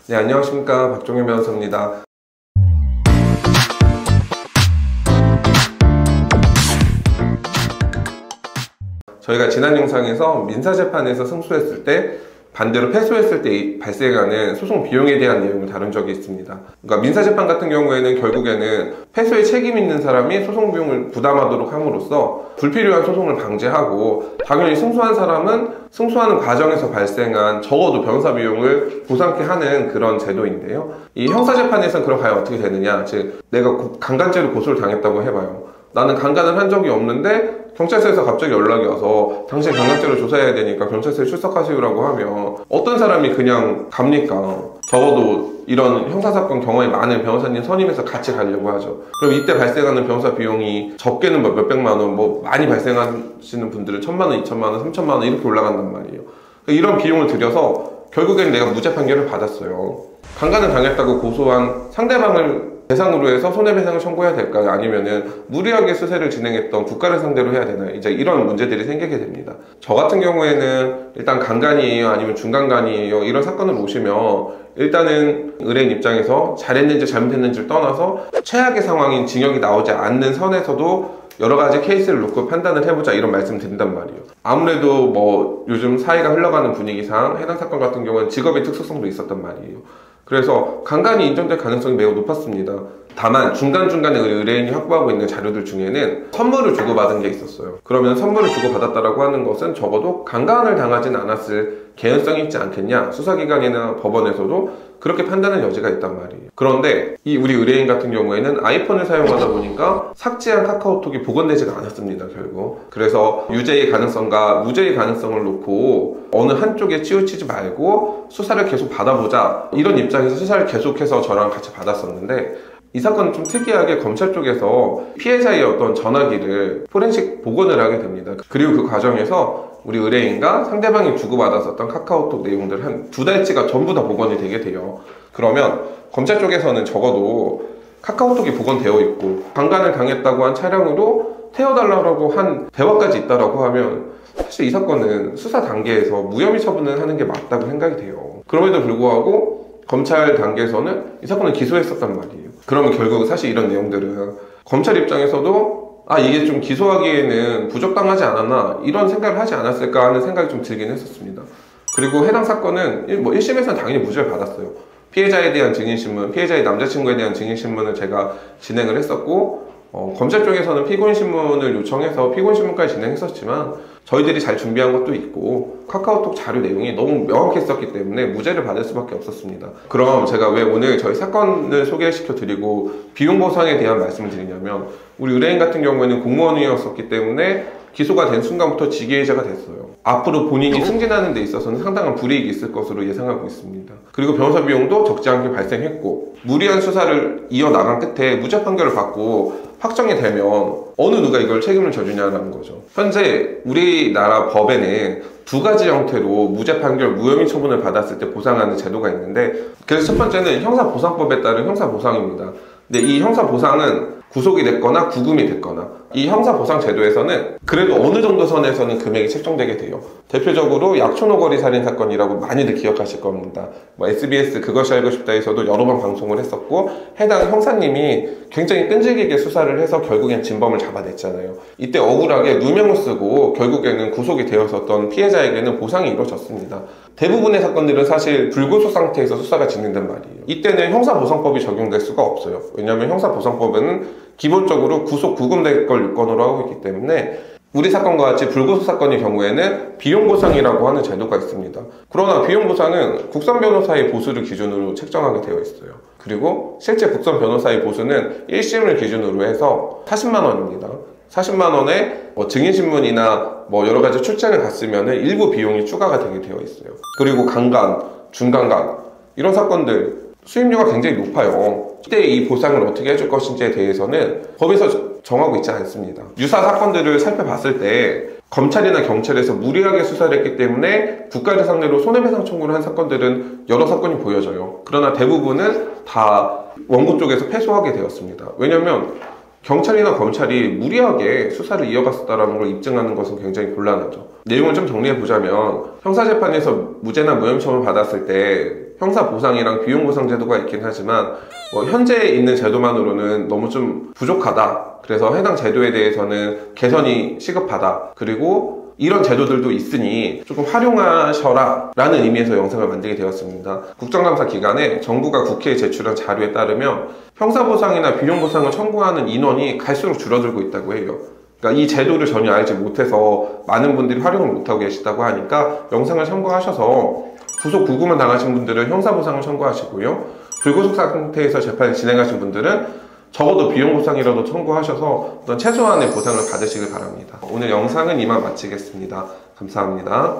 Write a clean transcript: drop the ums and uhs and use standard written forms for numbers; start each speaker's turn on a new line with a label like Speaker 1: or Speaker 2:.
Speaker 1: 네, 안녕하십니까. 박종현 변호사입니다. 저희가 지난 영상에서 민사재판에서 승소했을 때 반대로 패소했을 때 발생하는 소송 비용에 대한 내용을 다룬 적이 있습니다. 그러니까 민사재판 같은 경우에는 결국에는 패소에 책임 있는 사람이 소송 비용을 부담하도록 함으로써 불필요한 소송을 방지하고, 당연히 승소한 사람은 승소하는 과정에서 발생한 적어도 변호사 비용을 보상케 하는 그런 제도인데요. 이 형사재판에서는 그럼 과연 어떻게 되느냐, 즉 내가 강간죄로 고소를 당했다고 해봐요. 나는 강간을 한 적이 없는데 경찰서에서 갑자기 연락이 와서 당신 강간죄로 조사해야 되니까 경찰서에 출석하시라고 하면 어떤 사람이 그냥 갑니까? 적어도 이런 형사사건 경험이 많은 변호사님 선임해서 같이 가려고 하죠. 그럼 이때 발생하는 변호사 비용이 적게는 몇백만 원, 많이 발생하시는 분들은 1,000만 원, 2,000만 원, 3,000만 원 이렇게 올라간단 말이에요. 이런 비용을 들여서 결국엔 내가 무죄 판결을 받았어요. 강간을 당했다고 고소한 상대방을 대상으로 해서 손해배상을 청구해야 될까요? 아니면은 무리하게 수사를 진행했던 국가를 상대로 해야 되나요? 이제 이런 문제들이 생기게 됩니다. 저 같은 경우에는 일단 강간이에요? 아니면 중간간이에요? 이런 사건을 보시면 일단은 의뢰인 입장에서 잘했는지 잘못했는지를 떠나서 최악의 상황인 징역이 나오지 않는 선에서도 여러 가지 케이스를 놓고 판단을 해보자, 이런 말씀 드린단 말이에요. 아무래도 요즘 사회가 흘러가는 분위기상 해당 사건 같은 경우는 직업의 특수성도 있었단 말이에요. 그래서 강간이 인정될 가능성이 매우 높았습니다. 다만 중간중간에 의뢰인이 확보하고 있는 자료들 중에는 선물을 주고받은 게 있었어요. 그러면 선물을 주고받았다라고 하는 것은 적어도 강간을 당하진 않았을 개연성이 있지 않겠냐, 수사기관이나 법원에서도 그렇게 판단할 여지가 있단 말이에요. 그런데 이 우리 의뢰인 같은 경우에는 아이폰을 사용하다 보니까 삭제한 카카오톡이 복원되지가 않았습니다, 결국. 그래서 유죄의 가능성과 무죄의 가능성을 놓고 어느 한쪽에 치우치지 말고 수사를 계속 받아보자, 이런 입장에서 수사를 계속해서 저랑 같이 받았었는데, 이 사건은 좀 특이하게 검찰 쪽에서 피해자의 어떤 전화기를 포렌식 복원을 하게 됩니다. 그리고 그 과정에서 우리 의뢰인과 상대방이 주고받았었던 카카오톡 내용들 한 2달치가 전부 다 복원이 되게 돼요. 그러면 검찰 쪽에서는 적어도 카카오톡이 복원되어 있고 강간을 당했다고 한 차량으로 태워달라고 한 대화까지 있다라고 하면 사실 이 사건은 수사 단계에서 무혐의 처분을 하는 게 맞다고 생각이 돼요. 그럼에도 불구하고 검찰 단계에서는 이 사건을 기소했었단 말이에요. 그러면 결국 사실 이런 내용들은 검찰 입장에서도 이게 좀 기소하기에는 부적당하지 않았나, 이런 생각을 하지 않았을까 하는 생각이 좀 들긴 했었습니다. 그리고 해당 사건은 1심에서는 당연히 무죄를 받았어요. 피해자에 대한 증인신문, 피해자의 남자친구에 대한 증인신문을 제가 진행을 했었고, 검찰 쪽에서는 피고인신문을 요청해서 피고인신문까지 진행했었지만 저희들이 잘 준비한 것도 있고 카카오톡 자료 내용이 너무 명확했었기 때문에 무죄를 받을 수밖에 없었습니다. 그럼 제가 왜 오늘 저희 사건을 소개시켜 드리고 비용 보상에 대한 말씀을 드리냐면, 우리 의뢰인 같은 경우에는 공무원이었었기 때문에 기소가 된 순간부터 직위해제가 됐어요. 앞으로 본인이 승진하는 데 있어서는 상당한 불이익이 있을 것으로 예상하고 있습니다. 그리고 변호사 비용도 적지 않게 발생했고, 무리한 수사를 이어나간 끝에 무죄 판결을 받고 확정이 되면 어느 누가 이걸 책임을 져주냐라는 거죠. 현재 우리나라 법에는 2가지 형태로 무죄 판결, 무혐의 처분을 받았을 때 보상하는 제도가 있는데, 그래서 첫 번째는 형사보상법에 따른 형사보상입니다. 근데 이 형사보상은 구속이 됐거나 구금이 됐거나, 이 형사보상 제도에서는 그래도 어느 정도 선에서는 금액이 책정되게 돼요. 대표적으로 약촌오거리 살인 사건이라고 많이들 기억하실 겁니다. SBS 그것이 알고 싶다에서도 여러 번 방송을 했었고, 해당 형사님이 굉장히 끈질기게 수사를 해서 결국엔 진범을 잡아냈잖아요. 이때 억울하게 누명을 쓰고 결국에는 구속이 되었었던 피해자에게는 보상이 이루어졌습니다. 대부분의 사건들은 사실 불구속 상태에서 수사가 진행된 말이에요. 이때는 형사보상법이 적용될 수가 없어요. 왜냐하면 형사보상법은 기본적으로 구속, 구금될 걸 요건으로 하고 있기 때문에 우리 사건과 같이 불구속 사건의 경우에는 비용보상이라고 하는 제도가 있습니다. 그러나 비용보상은 국선 변호사의 보수를 기준으로 책정하게 되어 있어요. 그리고 실제 국선 변호사의 보수는 1심을 기준으로 해서 40만 원입니다. 40만 원에 증인신문이나 여러 가지 출장을 갔으면 일부 비용이 추가가 되게 되어 있어요. 그리고 강간, 중강간 이런 사건들 수임료가 굉장히 높아요. 이때 이 보상을 어떻게 해줄 것인지에 대해서는 법에서 정하고 있지 않습니다. 유사 사건들을 살펴봤을 때 검찰이나 경찰에서 무리하게 수사를 했기 때문에 국가를 상대로 손해배상 청구를 한 사건들은 여러 사건이 보여져요. 그러나 대부분은 다 원고 쪽에서 패소하게 되었습니다. 왜냐하면 경찰이나 검찰이 무리하게 수사를 이어갔었다는 걸 입증하는 것은 굉장히 곤란하죠. 내용을 좀 정리해보자면 형사재판에서 무죄나 무혐의 처분을 받았을 때 형사보상이랑 비용보상 제도가 있긴 하지만 현재 있는 제도만으로는 너무 좀 부족하다. 그래서 해당 제도에 대해서는 개선이 시급하다. 그리고 이런 제도들도 있으니 조금 활용하셔라 라는 의미에서 영상을 만들게 되었습니다. 국정감사 기간에 정부가 국회에 제출한 자료에 따르면 형사보상이나 비용보상을 청구하는 인원이 갈수록 줄어들고 있다고 해요. 그러니까 이 제도를 전혀 알지 못해서 많은 분들이 활용을 못하고 계시다고 하니까 영상을 참고하셔서 구속 구금을 당하신 분들은 형사보상을 청구하시고요. 불구속 상태에서 재판을 진행하신 분들은 적어도 비용보상이라도 청구하셔서 어떤 최소한의 보상을 받으시길 바랍니다. 오늘 영상은 이만 마치겠습니다. 감사합니다.